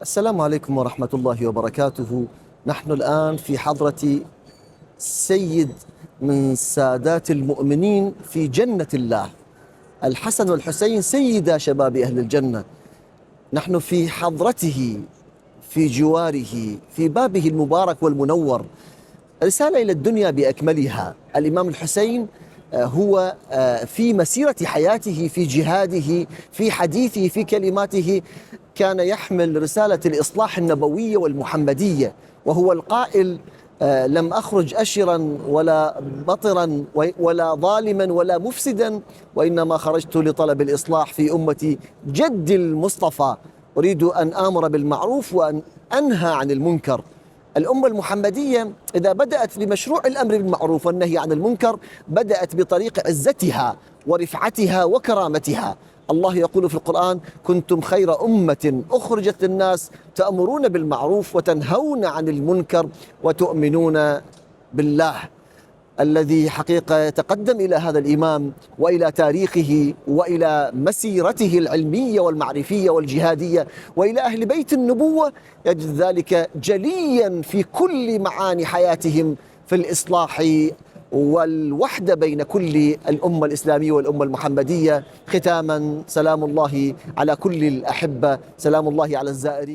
السلام عليكم ورحمة الله وبركاته. نحن الآن في حضرة سيد من سادات المؤمنين في جنة الله، الحسن والحسين سيدا شباب أهل الجنة. نحن في حضرته، في جواره، في بابه المبارك والمنور. رسالة إلى الدنيا بأكملها. الإمام الحسين هو في مسيرة حياته، في جهاده، في حديثه، في كلماته، كان يحمل رسالة الإصلاح النبوية والمحمدية، وهو القائل: لم أخرج أشرا ولا بطرا ولا ظالما ولا مفسدا، وإنما خرجت لطلب الإصلاح في أمتي جد المصطفى، أريد أن آمر بالمعروف وأن أنهى عن المنكر. الأمة المحمدية إذا بدأت بمشروع الأمر بالمعروف والنهي عن المنكر بدأت بطريق عزتها ورفعتها وكرامتها. الله يقول في القرآن: كنتم خير أمة أخرجت للناس تأمرون بالمعروف وتنهون عن المنكر وتؤمنون بالله. الذي حقيقة يتقدم إلى هذا الإمام وإلى تاريخه وإلى مسيرته العلمية والمعرفية والجهادية وإلى أهل بيت النبوة يجد ذلك جليا في كل معاني حياتهم في الإصلاح والوحدة بين كل الأمة الإسلامية والأمة المحمدية. ختاما، سلام الله على كل الأحبة، سلام الله على الزائرين.